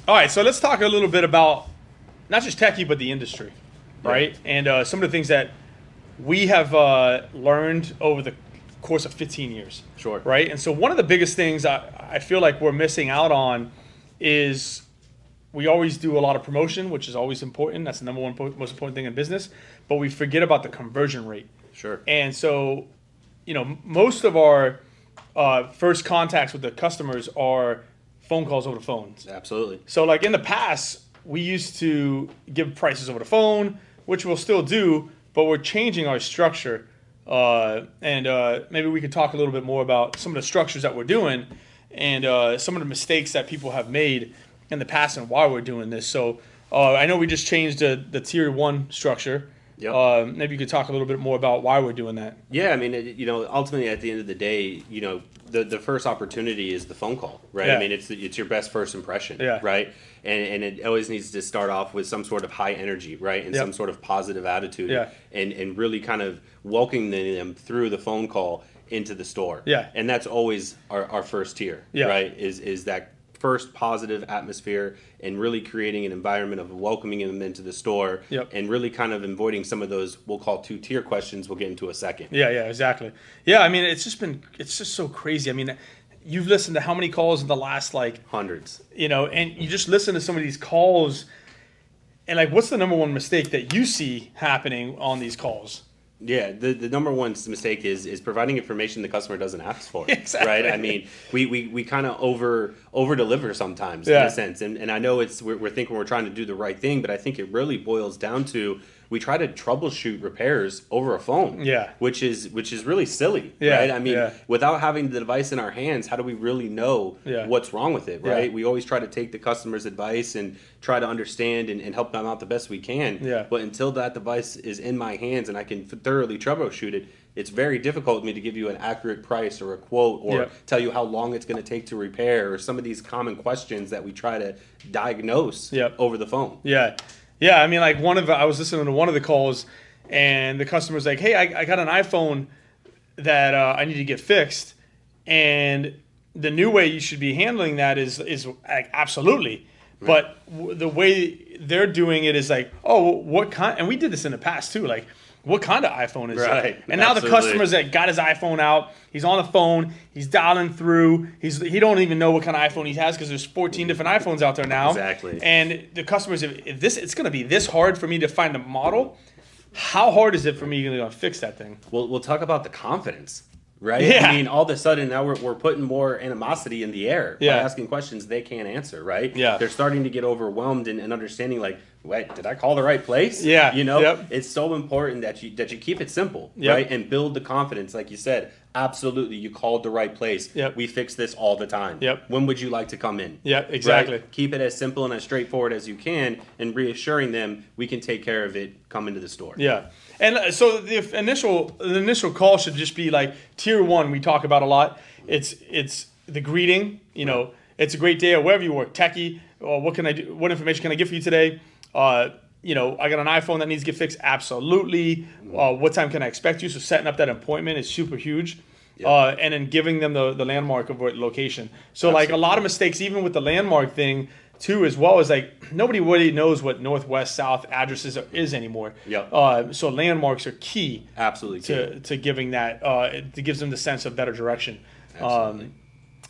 All right, so let's talk a little bit about not just techie, but the industry, right? And some of the things that we have learned over the course of 15 years. Sure. Right? And so one of the biggest things I feel like we're missing out on is we always do a lot of promotion, which is always important. That's the number one most important thing in business. But we forget about the conversion rate. Sure. And so, most of our first contacts with the customers are phone calls over the phones. Absolutely. So like in the past, we used to give prices over the phone, which we'll still do, but we're changing our structure. And maybe we could talk a little bit more about some of the structures that we're doing and some of the mistakes that people have made in the past and why we're doing this. So I know we just changed the tier 1 structure. Yep. Maybe you could talk a little bit more about why we're doing that. Yeah, I mean, ultimately at the end of the day, the first opportunity is the phone call, right? Yeah. I mean, it's your best first impression, Yeah. right? And it always needs to start off with some sort of high energy, right? And Yep. some sort of positive attitude. Yeah. And really kind of welcoming them through the phone call into the store. Yeah. And that's always our first tier, Yeah. right? Is that first positive atmosphere and really creating an environment of welcoming them into the store. Yep. And really kind of avoiding some of those we'll call 2-tier questions we'll get into a second. Yeah, exactly. Yeah, I mean, it's just so crazy. I mean, you've listened to how many calls in the last, Hundreds. and you just listen to some of these calls, and what's the number one mistake that you see happening on these calls? Yeah, the number one mistake is providing information the customer doesn't ask for. Exactly. Right? I mean, we kind of over deliver sometimes in Yeah. a sense, and I know we're thinking we're trying to do the right thing, but I think it really boils down to we try to troubleshoot repairs over a phone. Yeah. Which is really silly. Yeah, Right? I mean, yeah. without having the device in our hands, how do we really know Yeah. what's wrong with it? Right? Yeah. We always try to take the customer's advice and try to understand and help them out the best we can. Yeah. But until that device is in my hands and I can thoroughly troubleshoot it, it's very difficult for me to give you an accurate price or a quote or Yep. tell you how long it's going to take to repair or some of these common questions that we try to diagnose Yep. over the phone. Yeah. I mean, I was listening to one of the calls, and the customer's like, "Hey, I got an iPhone that I need to get fixed, and the new way you should be handling that is absolutely." But the way they're doing it is like, "Oh, what kind?" And we did this in the past too, like. What kind of iPhone is Right. it? And now the Absolutely. customer's that got his iPhone out. He's on the phone. He's dialing through. He don't even know what kind of iPhone he has because there's 14 different iPhones out there now. Exactly. And the customers, if it's going to be this hard for me to find a model, how hard is it for me to fix that thing? We'll talk about the confidence, right? Yeah. I mean, all of a sudden now we're putting more animosity in the air Yeah. by asking questions they can't answer, right? Yeah. They're starting to get overwhelmed and understanding like, wait, did I call the right place? Yeah. Yep. It's so important that you keep it simple, Yep. right? And build the confidence, like you said. Absolutely, you called the right place. Yep. We fix this all the time. Yep. When would you like to come in? Yep, exactly. Right? Keep it as simple and as straightforward as you can, and reassuring them we can take care of it. Come into the store. Yeah. And so the initial call should just be like tier 1. We talk about a lot. It's the greeting. It's a great day or wherever you work. Techie. What can I do? What information can I get for you today? I got an iPhone that needs to get fixed. Absolutely. What time can I expect you? So setting up that appointment is super huge. Yeah. And then giving them the landmark of what location. So like a lot of mistakes, even with the landmark thing too, as well as like nobody really knows what northwest south addresses is anymore. Yep. So landmarks are key. Absolutely. To giving that, it gives them the sense of better direction. Absolutely.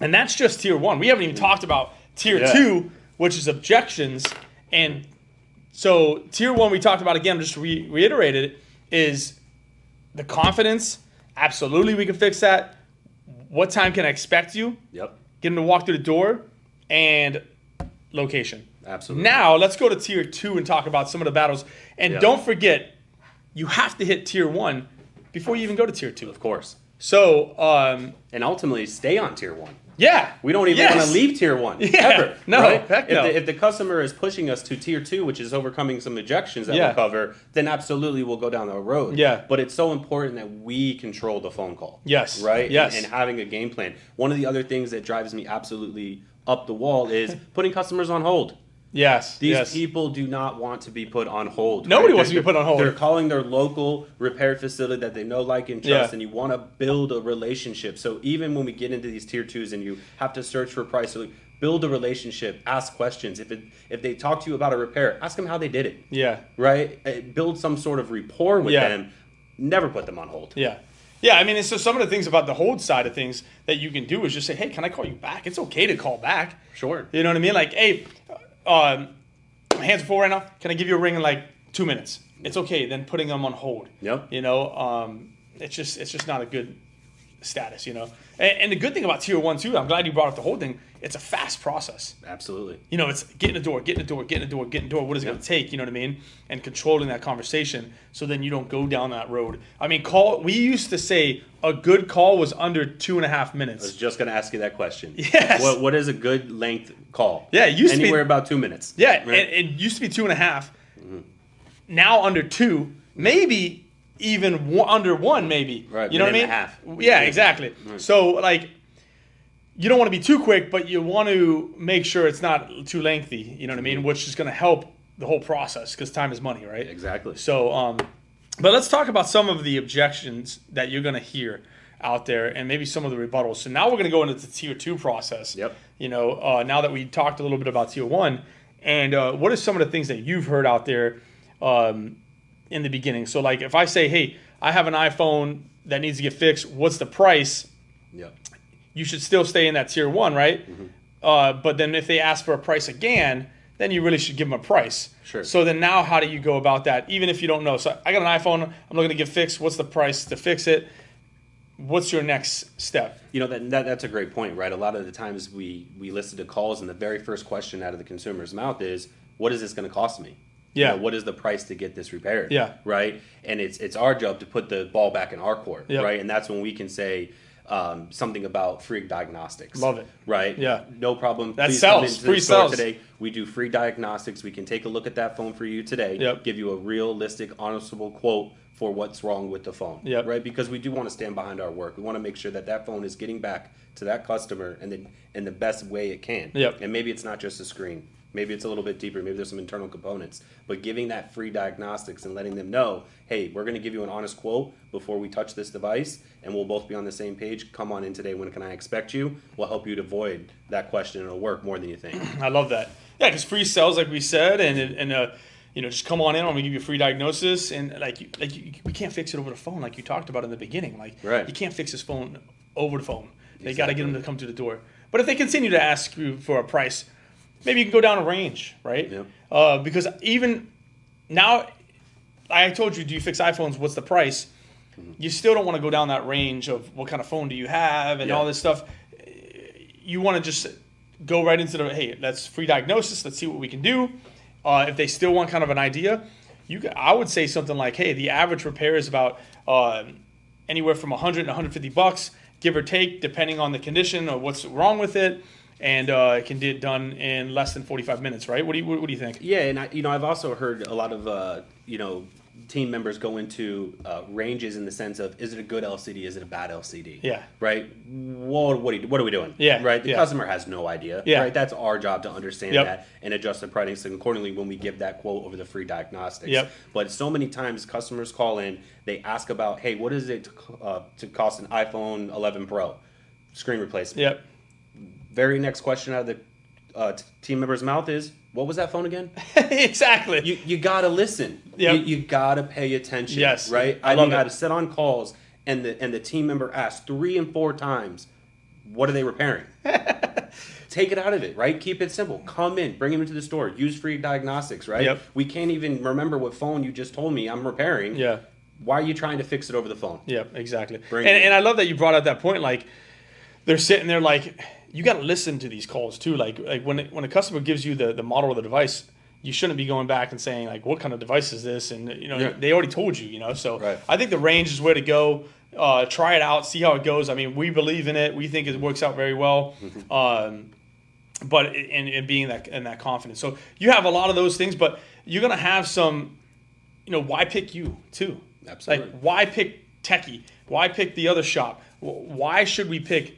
And that's just tier 1. We haven't even talked about tier 2, which is objections. And so tier 1 we talked about, again, just reiterated it, is the confidence. Absolutely, we can fix that. What time can I expect you? Yep. Get them to walk through the door, and location. Absolutely. Now let's go to tier 2 and talk about some of the battles. And Yeah. don't forget, you have to hit tier 1 before you even go to tier 2. Of course. So, And ultimately, stay on tier 1. yeah. We don't even want to leave tier 1 Yeah. ever. No, right? heck no. If the customer is pushing us to tier 2, which is overcoming some objections that Yeah. we'll cover, then absolutely we'll go down that road. Yeah. But it's so important that we control the phone call. Yes. Right? Yes. And having a game plan. One of the other things that drives me absolutely up the wall is putting customers on hold. Yes. These yes. people do not want to be put on hold. Nobody right? wants to be They're- put on hold. They're calling their local repair facility that they know, like, and trust, Yeah. and you want to build a relationship. So even when we get into these tier 2s and you have to search for price, so build a relationship, ask questions. If they talk to you about a repair, ask them how they did it. Yeah. Right? Build some sort of rapport with Yeah. them. Never put them on hold. Yeah. Yeah, I mean, and so some of the things about the hold side of things that you can do is just say, hey, can I call you back? It's okay to call back. Sure. You know what I mean? Like, hey, my hands are full right now. Can I give you a ring in like 2 minutes? It's okay. Then putting them on hold. Yep. You know, it's just not a good status, you know. And the good thing about tier 1 too, I'm glad you brought up the hold thing. It's a fast process. Absolutely. You know, it's get in the door, get in the door, get in the door, get in the door. What is it going to take? You know what I mean? And controlling that conversation so then you don't go down that road. I mean, we used to say a good call was under 2.5 minutes. I was just going to ask you that question. Yes. What is a good length call? Yeah, it used to be anywhere about 2 minutes. Yeah, right? it used to be 2.5. Now under 2, maybe even under 1, maybe. Right, You know what I mean? minute and a half. Yeah, exactly. Right. So like, you don't want to be too quick, but you want to make sure it's not too lengthy. You know what I mean? Which is going to help the whole process because time is money, right? Exactly. So, but let's talk about some of the objections that you're going to hear out there and maybe some of the rebuttals. So now we're going to go into the tier 2 process. Yep. You know, now that we talked a little bit about tier 1, and what are some of the things that you've heard out there in the beginning? So like if I say, hey, I have an iPhone that needs to get fixed, what's the price? Yep. You should still stay in that tier 1, right? But then if they ask for a price again, then you really should give them a price. Sure. So then now how do you go about that, even if you don't know? So I got an iPhone, I'm looking to get fixed. What's the price to fix it? What's your next step? You know, that's a great point, right? A lot of the times we listen to calls and the very first question out of the consumer's mouth is, what is this going to cost me? Yeah. You know, what is the price to get this repaired? Yeah. Right? And it's our job to put the ball back in our court, Yep. right? And that's when we can say something about free diagnostics. Love it. Right? Yeah. No problem. That Please sells. come into Free the store sells. today. We do free diagnostics. We can take a look at that phone for you today. Yep. Give you a realistic, honestable quote for what's wrong with the phone. Yep. Right? Because we do want to stand behind our work. We want to make sure that that phone is getting back to that customer in the best way it can. Yep. And maybe it's not just a screen. Maybe it's a little bit deeper. Maybe there's some internal components. But giving that free diagnostics and letting them know, hey, we're going to give you an honest quote before we touch this device, and we'll both be on the same page. Come on in today. When can I expect you? We'll help you to avoid that question. It'll work more than you think. I love that. Yeah, because free sales, like we said, and you know, just come on in. I'm gonna give you a free diagnosis, and we can't fix it over the phone, like you talked about in the beginning. Like, Right. you can't fix this phone over the phone. They got to Exactly. get them to come to the door. But if they continue to ask you for a price, maybe you can go down a range, right? Yep. Because even now, I told you, do you fix iPhones? What's the price? You still don't want to go down that range of what kind of phone do you have and Yeah. all this stuff. You want to just go right into the, hey, let's free diagnosis. Let's see what we can do. If they still want kind of an idea, I would say something like, hey, the average repair is about anywhere from $100 to $150, give or take, depending on the condition or what's wrong with it. And it can get done in less than 45 minutes, right? What do you think? Yeah, and I've also heard a lot of team members go into ranges in the sense of, is it a good LCD? Is it a bad LCD? Yeah. Right. What are we doing? Yeah, Right. The yeah. customer has no idea. Yeah. Right. That's our job to understand Yep. that and adjust the pricing accordingly when we give that quote over the free diagnostics. Yep. But so many times customers call in, they ask about, hey, what is it to cost an iPhone 11 Pro screen replacement? Yep. Very next question out of the team member's mouth is, what was that phone again? Exactly. You gotta listen. Yep. You gotta pay attention. Yes. Right. I love mean, it. I've sit on calls and the team member asks 3 and 4 times, what are they repairing? Take it out of it, right? Keep it simple. Come in, bring them into the store. Use free diagnostics, right? Yep. We can't even remember what phone you just told me I'm repairing. Yeah. Why are you trying to fix it over the phone? Yeah, exactly. Bring it. And I love that you brought out that point. Like, they're sitting there like, you got to listen to these calls too. Like when a customer gives you the model of the device, you shouldn't be going back and saying like, what kind of device is this? And Yeah. they already told you, So Right. I think the range is where to go. Try it out, see how it goes. I mean, we believe in it. We think it works out very well. But in being in that confidence. So you have a lot of those things, but you're gonna have some. Why pick you too? Absolutely. Like, why pick Techie? Why pick the other shop? Why should we pick?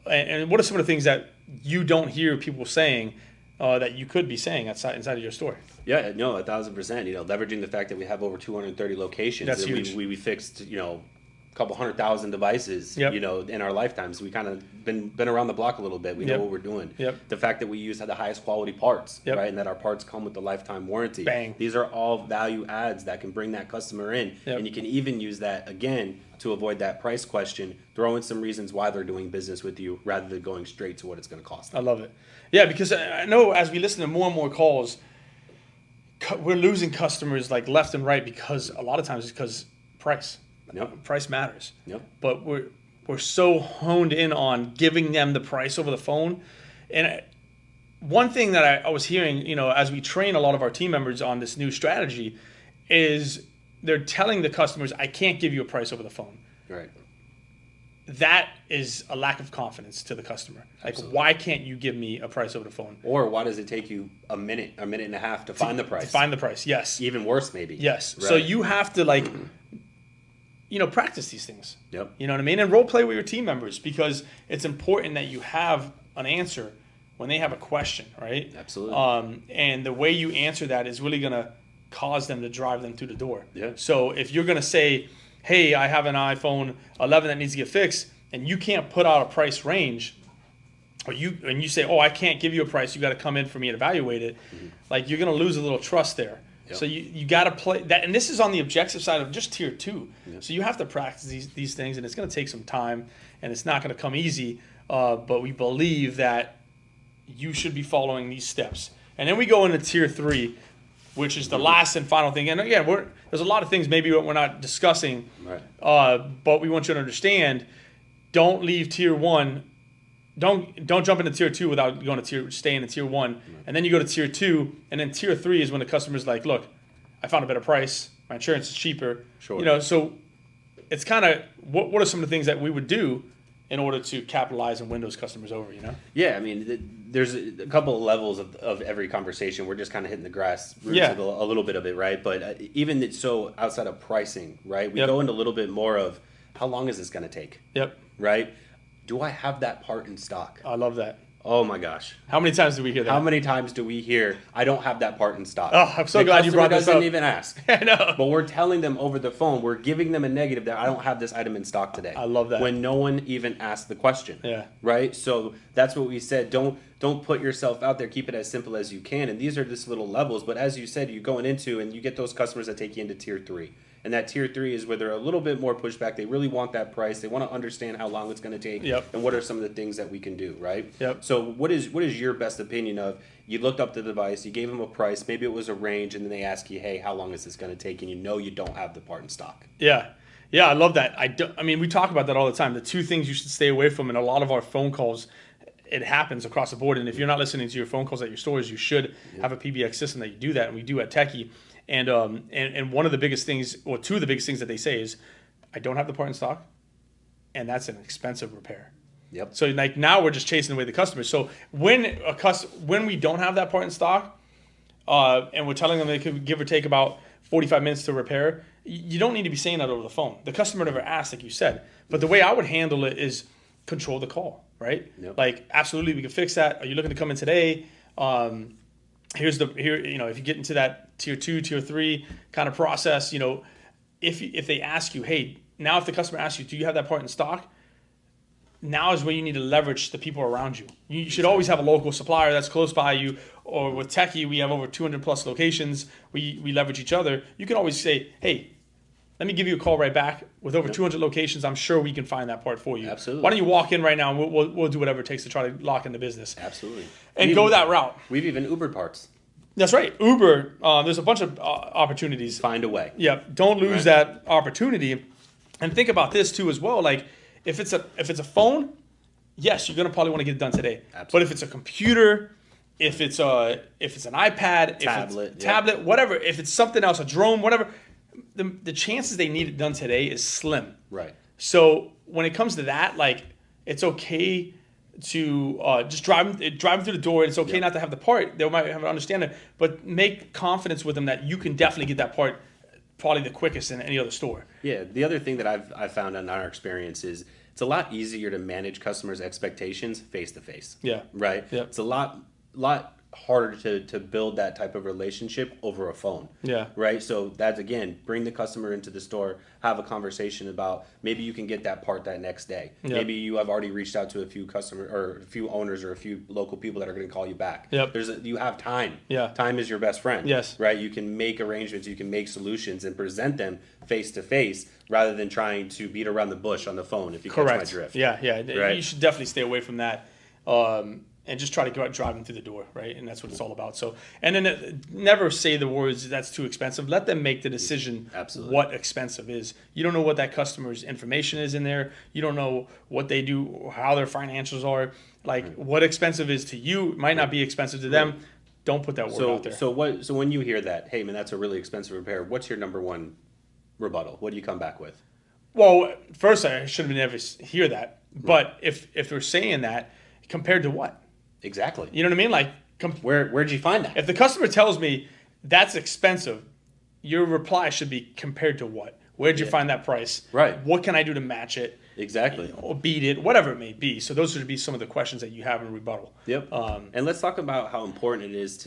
And what are some of the things that you don't hear people saying that you could be saying inside of your store? Yeah, no, 1,000%. Leveraging the fact that we have over 230 locations. That's and huge. We fixed, couple 100,000 devices, Yep. you know, in our lifetimes. We kind of been around the block a little bit. We know Yep. what we're doing. Yep. The fact that we use the highest quality parts, Yep. right, and that our parts come with the lifetime warranty. Bang. These are all value adds that can bring that customer in, Yep. and you can even use that again to avoid that price question. Throw in some reasons why they're doing business with you, rather than going straight to what it's going to cost I them. love it. Yeah, because I know as we listen to more and more calls, we're losing customers like left and right because a lot of times it's because price. Yep. Price matters. Yep. But we're so honed in on giving them the price over the phone. And one thing that I was hearing, you know, as we train a lot of our team members on this new strategy, is they're telling the customers, I can't give you a price over the phone. Right. That is a lack of confidence to the customer. Like, Absolutely. why can't you give me a price over the phone? Or why does it take you a minute and a half to find the price? To find the price, yes. Even worse, maybe. Yes. Right. So you have to, like, you know, practice these things. Yep. You know what I mean? And role play with your team members, because it's important that you have an answer when they have a question, right? Absolutely. And the way you answer that is really going to cause them to drive them through the door. Yeah. So if you're going to say, hey, I have an iPhone 11 that needs to get fixed, and you can't put out a price range, or you say, oh, I can't give you a price, you got to come in for me and evaluate it, like, you're going to lose a little trust there. Yep. So you got to play that, and this is on the objective side of just tier 2. So you have to practice these things, and it's going to take some time, and it's not going to come easy. But we believe that you should be following these steps, and then we go into tier 3, which is the last and final thing. And again, there's a lot of things maybe we're not discussing, Right. but we want you to understand: don't leave tier 1. Don't jump into tier 2 without going to staying in tier 1, and then you go to tier 2, and then tier 3 is when the customer's like, look, I found a better price, my insurance is cheaper. Sure. You know, so it's kind of what are some of the things that we would do in order to capitalize and win those customers over, you know? Yeah, I mean, there's a couple of levels of every conversation. We're just kind of hitting the grass roots Yeah. of a little bit of it, right? But even so, outside of pricing, right, we Yep. go into a little bit more of how long is this going to take, Yep. right? Do I have that part in stock? I love that. Oh my gosh. How many times do we hear that? How many times do we hear, I don't have that part in stock? Oh, I'm so The glad you customer brought this doesn't up. even ask. I know. But we're telling them over the phone, we're giving them a negative that I don't have this item in stock today. I love that. When no one even asked the question. Yeah. Right? So that's what we said. Don't put yourself out there. Keep it as simple as you can. And these are just little levels. But as you said, you're going into, and you get those customers that take you into tier 3. And that tier 3 is where they're a little bit more pushback. They really want that price. They want to understand how long it's going to take. Yep. And what are some of the things that we can do, right? Yep. So what is your best opinion of, you looked up the device, you gave them a price, maybe it was a range, and then they ask you, hey, how long is this going to take? And you know you don't have the part in stock. Yeah. Yeah, I love that. I mean, we talk about that all the time. The 2 things you should stay away from in a lot of our phone calls, it happens across the board. And if you're not listening to your phone calls at your stores, you should have a PBX system that you do that. And we do at Techie. And one of the biggest things, or 2 of the biggest things that they say is, I don't have the part in stock, and that's an expensive repair. Yep. So like now we're just chasing away the customers. So when we don't have that part in stock, and we're telling them they could give or take about 45 minutes to repair, you don't need to be saying that over the phone. The customer never asked, like you said. But the way I would handle it is control the call, right? Yep. Like, absolutely, we can fix that. Are you looking to come in today? You know, if you get into that tier 2, tier 3 kind of process, you know, if they ask you, hey, now if the customer asks you, do you have that part in stock? Now is where you need to leverage the people around you. You should always have a local supplier that's close by you. Or with Techie, we have over 200 plus locations. We leverage each other. You can always say, hey, let me give you a call right back. With over 200 locations, I'm sure we can find that part for you. Absolutely. Why don't you walk in right now, and we'll do whatever it takes to try to lock in the business. Absolutely. And go that route. We've even Ubered parts. That's right. Uber, there's a bunch of opportunities. Find a way. Yeah, don't lose Right. that opportunity. And think about this too as well. Like, if it's a phone, yes, you're gonna probably want to get it done today. Absolutely. But if it's a computer, if it's an iPad, Tablet, if it's tablet, whatever, if it's something else, a drone, whatever, the chances they need it done today is slim. Right. So when it comes to that, like, it's okay to just drive them through the door. It's okay not to have the part. They might have an understanding, but make confidence with them that you can definitely get that part probably the quickest in any other store. Yeah. The other thing that I've found in our experience is it's a lot easier to manage customers' expectations face to face. Yeah. Right. Yeah. It's a lot harder to build that type of relationship over a phone. Yeah. Right. So that's, again, bring the customer into the store, have a conversation about maybe you can get that part that next day. Yep. Maybe you have already reached out to a few customer or a few owners or a few local people that are going to call you back. Yep. You have time. Yeah. Time is your best friend. Yes. Right. You can make arrangements, you can make solutions and present them face to face rather than trying to beat around the bush on the phone, if you catch my drift. Yeah, yeah. Right. You should definitely stay away from that. And just try to go out driving through the door, right? And that's what it's all about. So, and then never say the words, that's too expensive. Let them make the decision. Absolutely. What expensive is. You don't know what that customer's information is in there. You don't know what they do, how their financials are. Like, what expensive is to you might not be expensive to them. Don't put that word out there. So when you hear that, hey man, that's a really expensive repair, what's your number one rebuttal? What do you come back with? Well, first I should have never hear that. But if they're saying that, compared to what? Exactly. You know what I mean? Like, where'd you find that? if the customer tells me that's expensive, your reply should be compared to what? Where'd you find that price? Right. What can I do to match it Exactly. or beat it, whatever it may be? So those should be some of the questions that you have in rebuttal. Yep. And let's talk about how important it is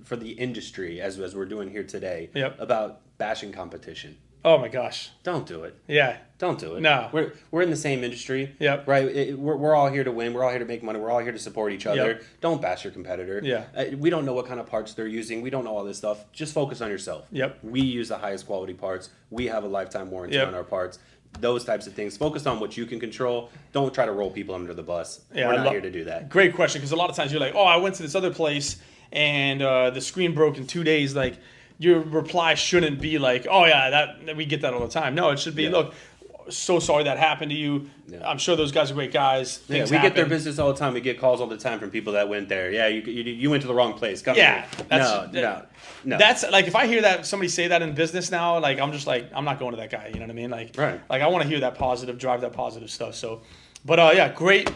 for the industry, as we're doing here today, Yep. about bashing competition. Oh my gosh. Don't do it. Yeah. Don't do it. No. We're in the same industry. Yep. Right. We're all here to win. We're all here to make money. We're all here to support each other. Yep. Don't bash your competitor. Yeah. We don't know what kind of parts they're using. We don't know all this stuff. Just focus on yourself. Yep. We use the highest quality parts. We have a lifetime warranty Yep. on our parts. Those types of things. Focus on what you can control. Don't try to roll people under the bus. Yeah, We're I not lo- here to do that. Great question, because a lot of times you're like, oh, I went to this other place and the screen broke in 2 days. Like, your reply shouldn't be like, oh yeah, that we get that all the time. No, it should be, Yeah. look, so sorry that happened to you. Yeah. I'm sure those guys are great guys. Yeah, Things we get their happen. business all the time. We get calls all the time from people that went there. Yeah, you went to the wrong place. Come Yeah, here. No. That's like, if I hear that somebody say that in business now, like, I'm just like, I'm not going to that guy. You know what I mean? Like, Right. Like, I want to hear that positive, drive that positive stuff. So, but yeah, great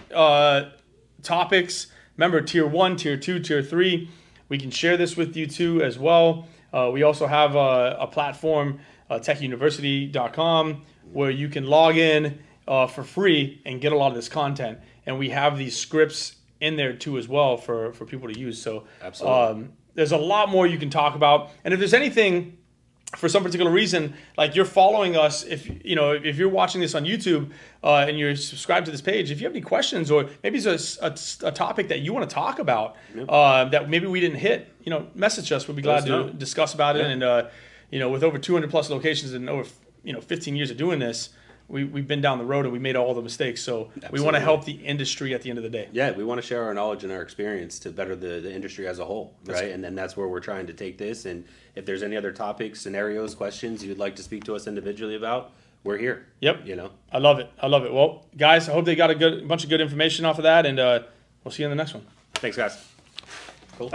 topics. Remember, tier 1, tier 2, tier 3. We can share this with you too as well. We also have a platform, techuniversity.com, where you can log in for free and get a lot of this content. And we have these scripts in there too as well for people to use. So Absolutely. there's a lot more you can talk about. And if there's anything for some particular reason, like you're following us, if you're watching this on YouTube and you're subscribed to this page, if you have any questions, or maybe it's a topic that you want to talk about that maybe we didn't hit, message us. We'd be glad to discuss about it. And with over 200 plus locations and over 15 years of doing this, we've been down the road and we made all the mistakes. So we want to help the industry at the end of the day. Yeah, we want to share our knowledge and our experience to better the industry as a whole, right? And then that's where we're trying to take this. And if there's any other topics, scenarios, questions you'd like to speak to us individually about, we're here. Yep. I love it. Well, guys, I hope they got a bunch of good information off of that, and we'll see you in the next one. Thanks, guys. Cool.